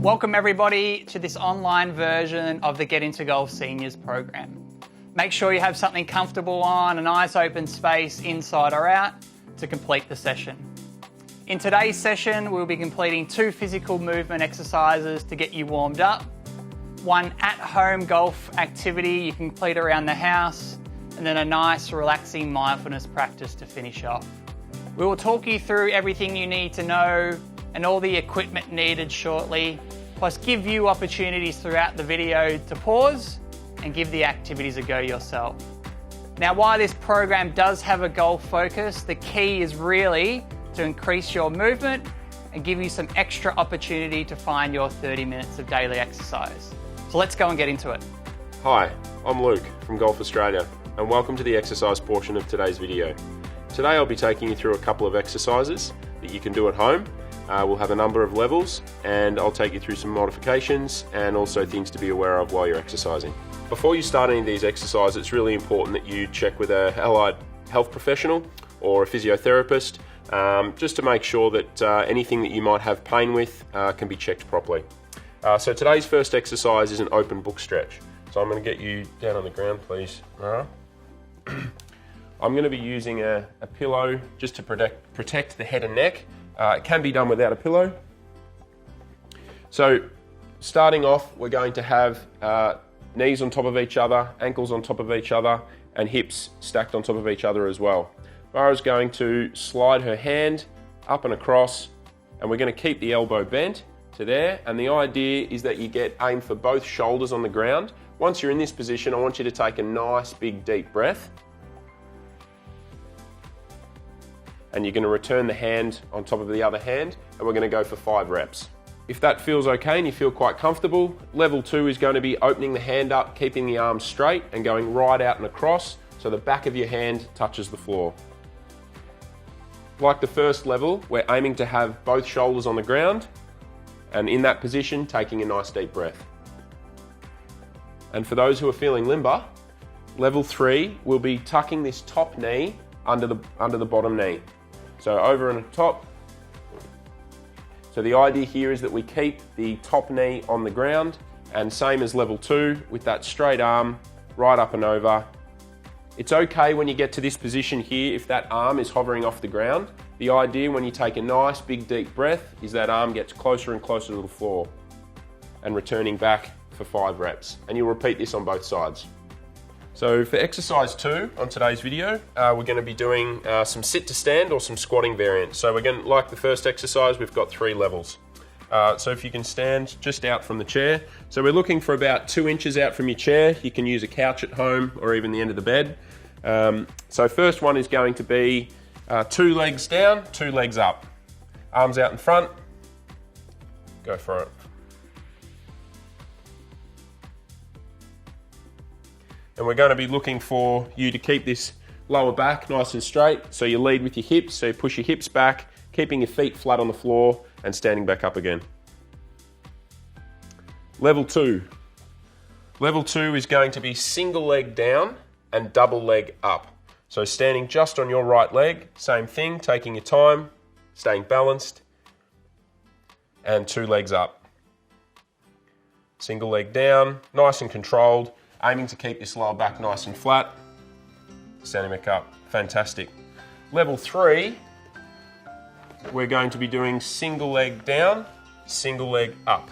Welcome everybody to this online version of the Get Into Golf Seniors program. Make sure you have something comfortable on, a nice open space inside or out to complete the session. In today's session, we'll be completing 2 physical movement exercises to get you warmed up, 1 at-home golf activity you can complete around the house, and then a nice relaxing mindfulness practice to finish off. We will talk you through everything you need to know and all the equipment needed shortly, plus give you opportunities throughout the video to pause and give the activities a go yourself. Now, while this program does have a goal focus, the key is really to increase your movement and give you some extra opportunity to find your 30 minutes of daily exercise. So let's go and get into it. Hi, I'm Luke from Golf Australia, and welcome to the exercise portion of today's video. Today I'll be taking you through a couple of exercises that you can do at home. We'll have a number of levels, and I'll take you through some modifications and also things to be aware of while you're exercising. Before you start any of these exercises, it's really important that you check with an allied health professional or a physiotherapist, just to make sure that anything that you might have pain with can be checked properly. So today's first exercise is an open book stretch. So I'm going to get you down on the ground, please, Mara. I'm going to be using a pillow just to protect the head and neck. It can be done without a pillow. So starting off, we're going to have knees on top of each other, ankles on top of each other, and hips stacked on top of each other as well. Mara's going to slide her hand up and across, and we're going to keep the elbow bent to there. And the idea is that you aim for both shoulders on the ground. Once you're in this position, I want you to take a nice big deep breath. And you're going to return the hand on top of the other hand, and we're going to go for 5 reps. If that feels okay and you feel quite comfortable, level 2 is going to be opening the hand up, keeping the arms straight and going right out and across so the back of your hand touches the floor. Like the first level, we're aiming to have both shoulders on the ground, and in that position, taking a nice deep breath. And for those who are feeling limber, level 3 will be tucking this top knee under the bottom knee. So over and top. So the idea here is that we keep the top knee on the ground, and same as level 2 with that straight arm right up and over. It's okay when you get to this position here if that arm is hovering off the ground. The idea when you take a nice big deep breath is that arm gets closer and closer to the floor and returning back for 5 reps. And you'll repeat this on both sides. So for exercise 2 on today's video, we're going to be doing some sit to stand or some squatting variants. So we're going to, like the first exercise, we've got 3 levels. So if you can stand just out from the chair. So we're looking for about 2 inches out from your chair. You can use a couch at home or even the end of the bed. So first one is going to be 2 legs down, 2 legs up. Arms out in front. Go for it. And we're going to be looking for you to keep this lower back nice and straight. So you lead with your hips, so you push your hips back, keeping your feet flat on the floor and standing back up again. Level 2. Level 2 is going to be single leg down and double leg up. So standing just on your right leg, same thing, taking your time, staying balanced, and 2 legs up. Single leg down, nice and controlled. Aiming to keep this lower back nice and flat. Standing back up. Fantastic. Level 3, we're going to be doing single leg down, single leg up.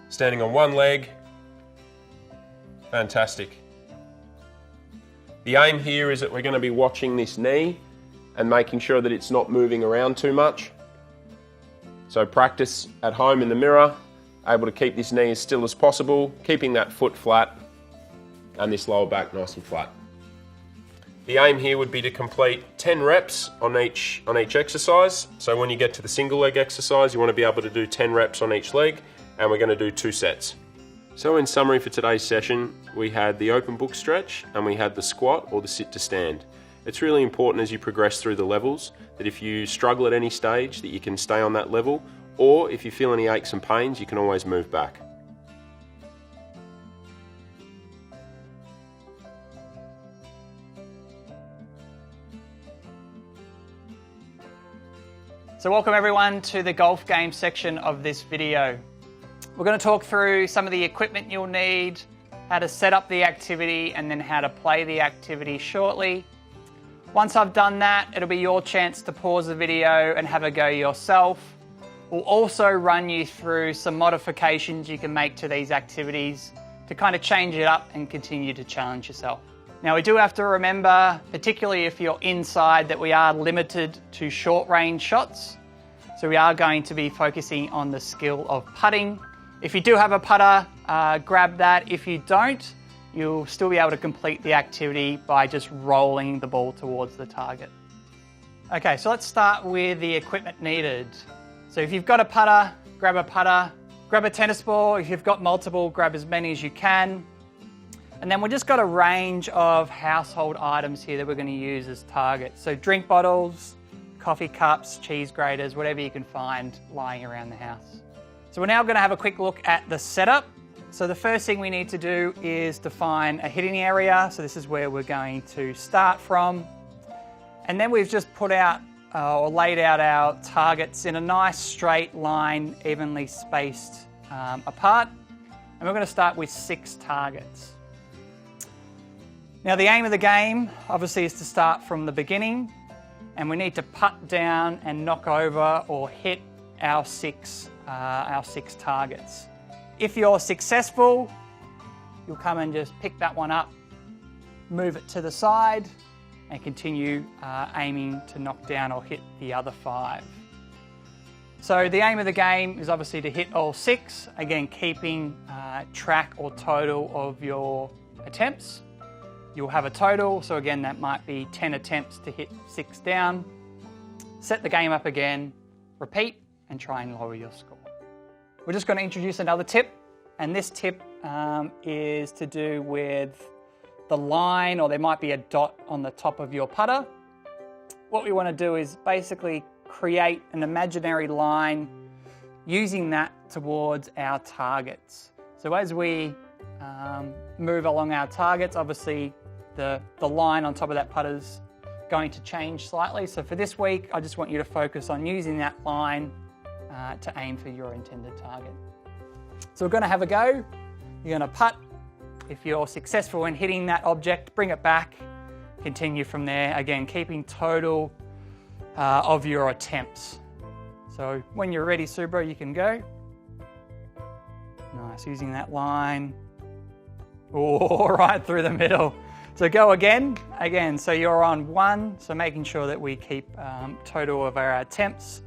Standing on one leg. Fantastic. The aim here is that we're going to be watching this knee and making sure that it's not moving around too much. So practice at home in the mirror. Able to keep this knee as still as possible, keeping that foot flat and this lower back nice and flat. The aim here would be to complete 10 reps on each exercise. So when you get to the single leg exercise, you want to be able to do 10 reps on each leg, and we're going to do 2 sets. So in summary for today's session, we had the open book stretch and we had the squat or the sit to stand. It's really important as you progress through the levels that if you struggle at any stage that you can stay on that level, or if you feel any aches and pains, you can always move back. So So welcome everyone to the golf game section of this video. We're going to talk through some of the equipment you'll need, how to set up the activity, and then how to play the activity shortly. Once I've done that, it'll be your chance to pause the video and have a go yourself. We'll also run you through some modifications you can make to these activities to kind of change it up and continue to challenge yourself. Now we do have to remember, particularly if you're inside, that we are limited to short range shots. So we are going to be focusing on the skill of putting. If you do have a putter, grab that. If you don't, you'll still be able to complete the activity by just rolling the ball towards the target. Okay, so let's start with the equipment needed. So if you've got a putter, grab a tennis ball. If you've got multiple, grab as many as you can. And then we've just got a range of household items here that we're going to use as targets. So drink bottles, coffee cups, cheese graters, whatever you can find lying around the house. So we're now going to have a quick look at the setup. So the first thing we need to do is define a hitting area. So this is where we're going to start from. And then we've just put out or laid out our targets in a nice straight line, evenly spaced apart. And we're going to start with 6 targets. Now the aim of the game obviously is to start from the beginning, and we need to putt down and knock over or hit our six targets. If you're successful, you'll come and just pick that one up, move it to the side, and continue aiming to knock down or hit the other 5. So the aim of the game is obviously to hit all 6, again keeping track or total of your attempts. You'll have a total, so again that might be 10 attempts to hit 6 down. Set the game up again, repeat, and try and lower your score. We're just going to introduce another tip, and this tip is to do with the line, or there might be a dot on the top of your putter. What we want to do is basically create an imaginary line using that towards our targets. So as we move along our targets, obviously the line on top of that putter is going to change slightly. So for this week, I just want you to focus on using that line to aim for your intended target. So we're going to have a go. You're going to putt. If you're successful in hitting that object, bring it back. Continue from there. Again, keeping total of your attempts. So when you're ready, Subra, you can go. Nice, using that line. Oh, right through the middle. So go again. So you're on 1. So making sure that we keep total of our attempts.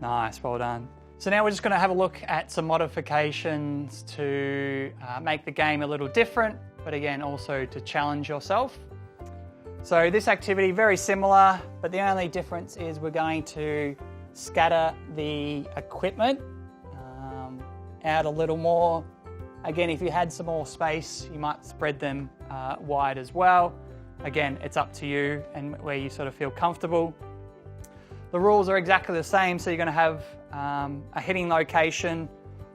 Nice, well done. So now we're just going to have a look at some modifications to make the game a little different, but again also to challenge yourself. So this activity, very similar, but the only difference is we're going to scatter the equipment out a little more. Again, if you had some more space, you might spread them wide as well. Again, it's up to you and where you sort of feel comfortable. The rules are exactly the same, so you're going to have a hitting location.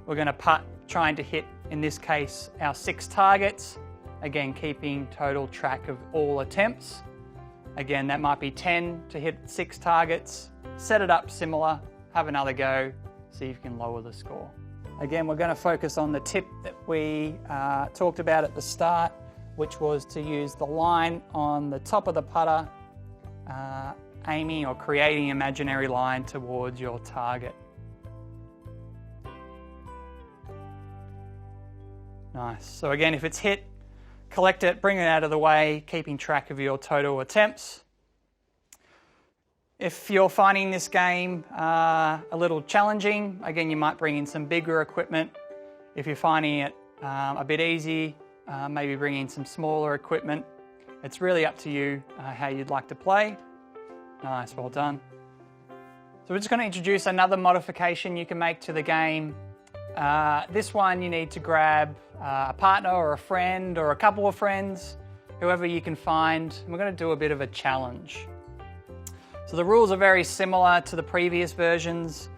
We're going to putt, trying to hit, in this case, our 6 targets. Again, keeping total track of all attempts. Again, that might be 10 to hit 6 targets. Set it up similar, have another go, see if you can lower the score. Again, we're going to focus on the tip that we talked about at the start, which was to use the line on the top of the putter, aiming or creating an imaginary line towards your target. Nice. So again, if it's hit, collect it, bring it out of the way, keeping track of your total attempts. If you're finding this game a little challenging, again, you might bring in some bigger equipment. If you're finding it a bit easy, maybe bring in some smaller equipment. It's really up to you how you'd like to play. Nice, well done. So we're just going to introduce another modification you can make to the game. This one you need to grab a partner or a friend or a couple of friends, whoever you can find. And we're going to do a bit of a challenge. So the rules are very similar to the previous versions.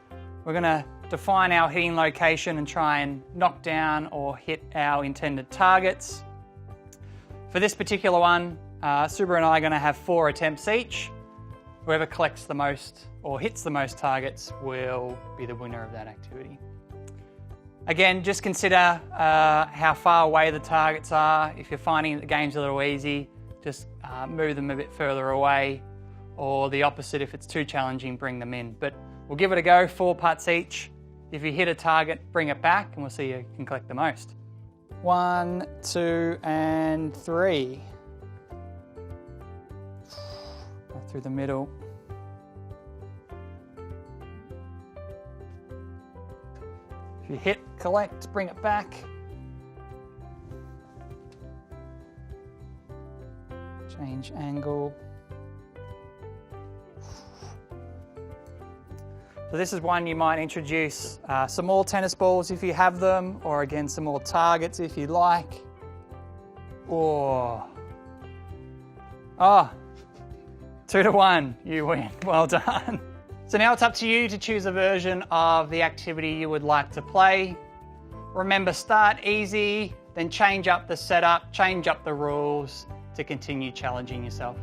We're going to define our hitting location and try and knock down or hit our intended targets. For this particular one, Subra and I are going to have 4 attempts each. Whoever collects the most or hits the most targets will be the winner of that activity. Again, just consider how far away the targets are. If you're finding that the game's a little easy, just move them a bit further away, or the opposite, if it's too challenging, bring them in. But we'll give it a go, 4 putts each. If you hit a target, bring it back and we'll see who can collect the most. 1, 2, and 3. Go through the middle. If you hit, collect, bring it back. Change angle. So this is one you might introduce some more tennis balls if you have them, or again some more targets if you like. Or 2-1, you win. Well done. So now it's up to you to choose a version of the activity you would like to play. Remember, start easy, then change up the setup, change up the rules to continue challenging yourself.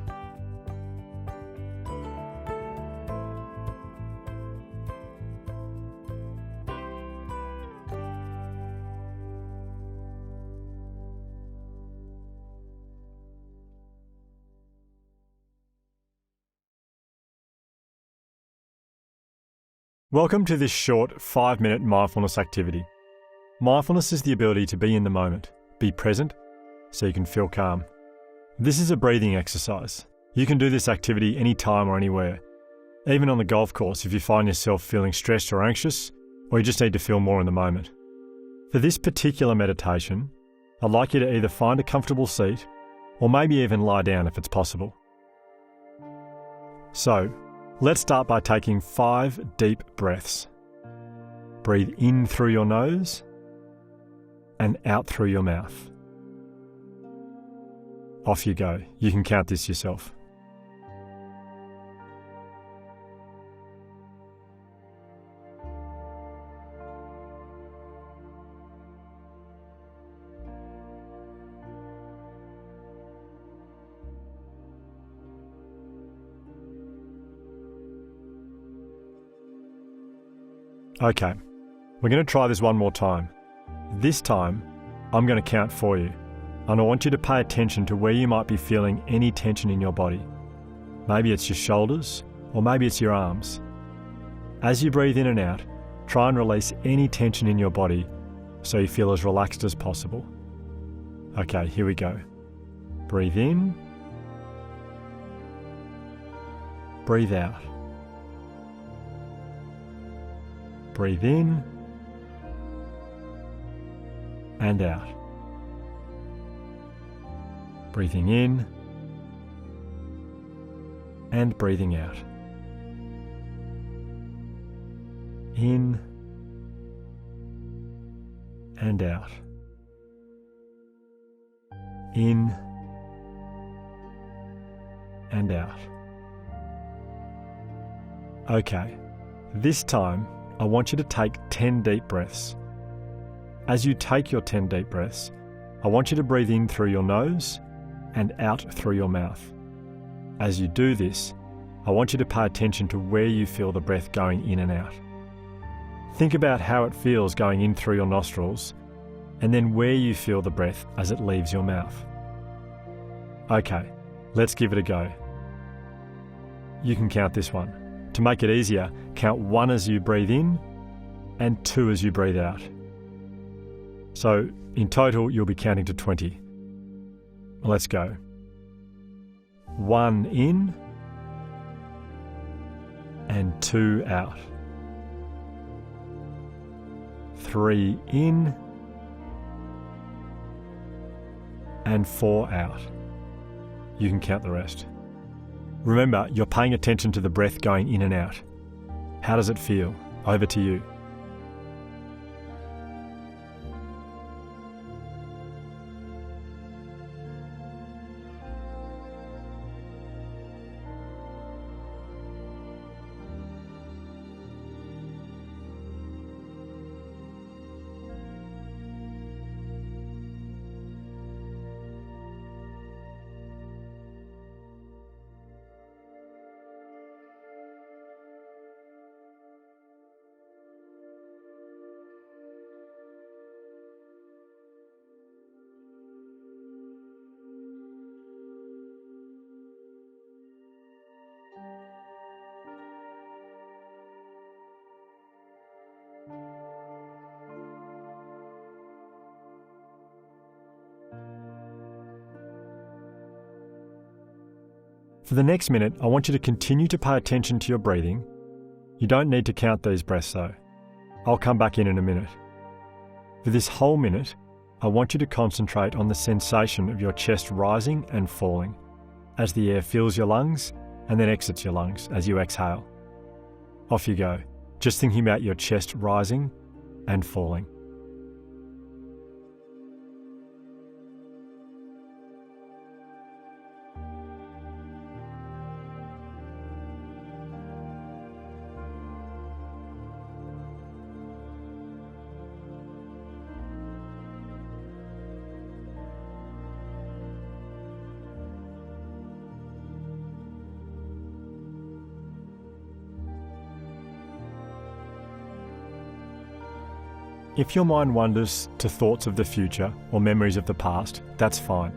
Welcome to this short 5-minute mindfulness activity. Mindfulness is the ability to be in the moment, be present, so you can feel calm. This is a breathing exercise. You can do this activity anytime or anywhere, even on the golf course if you find yourself feeling stressed or anxious, or you just need to feel more in the moment. For this particular meditation, I'd like you to either find a comfortable seat, or maybe even lie down if it's possible. So, let's start by taking 5 deep breaths. Breathe in through your nose and out through your mouth. Off you go. You can count this yourself. Okay, we're going to try this one more time. This time, I'm going to count for you, and I want you to pay attention to where you might be feeling any tension in your body. Maybe it's your shoulders, or maybe it's your arms. As you breathe in and out, try and release any tension in your body so you feel as relaxed as possible. Okay, here we go. Breathe in. Breathe out. Breathe in and out. Breathing in and breathing out. In and out. In and out. Okay, this time I want you to take 10 deep breaths. As you take your 10 deep breaths, I want you to breathe in through your nose and out through your mouth. As you do this, I want you to pay attention to where you feel the breath going in and out. Think about how it feels going in through your nostrils, and then where you feel the breath as it leaves your mouth. Okay, let's give it a go. You can count this one. To make it easier, count 1 as you breathe in and 2 as you breathe out. So, in total, you'll be counting to 20. Let's go. 1 in and 2 out. 3 in and 4 out. You can count the rest. Remember, you're paying attention to the breath going in and out. How does it feel? Over to you. For the next minute, I want you to continue to pay attention to your breathing. You don't need to count these breaths though. I'll come back in a minute. For this whole minute, I want you to concentrate on the sensation of your chest rising and falling as the air fills your lungs and then exits your lungs as you exhale. Off you go, just thinking about your chest rising and falling. If your mind wanders to thoughts of the future or memories of the past, that's fine.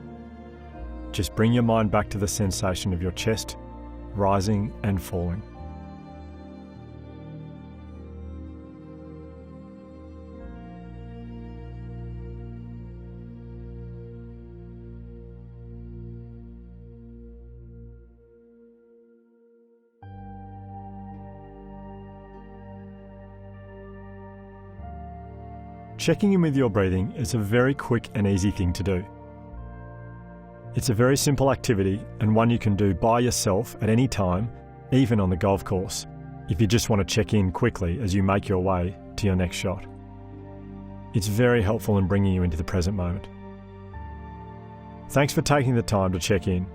Just bring your mind back to the sensation of your chest rising and falling. Checking in with your breathing is a very quick and easy thing to do. It's a very simple activity and one you can do by yourself at any time, even on the golf course, if you just want to check in quickly as you make your way to your next shot. It's very helpful in bringing you into the present moment. Thanks for taking the time to check in.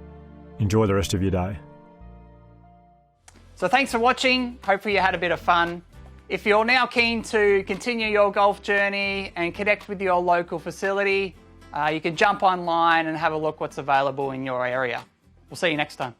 Enjoy the rest of your day. So thanks for watching. Hopefully you had a bit of fun. If you're now keen to continue your golf journey and connect with your local facility, you can jump online and have a look what's available in your area. We'll see you next time.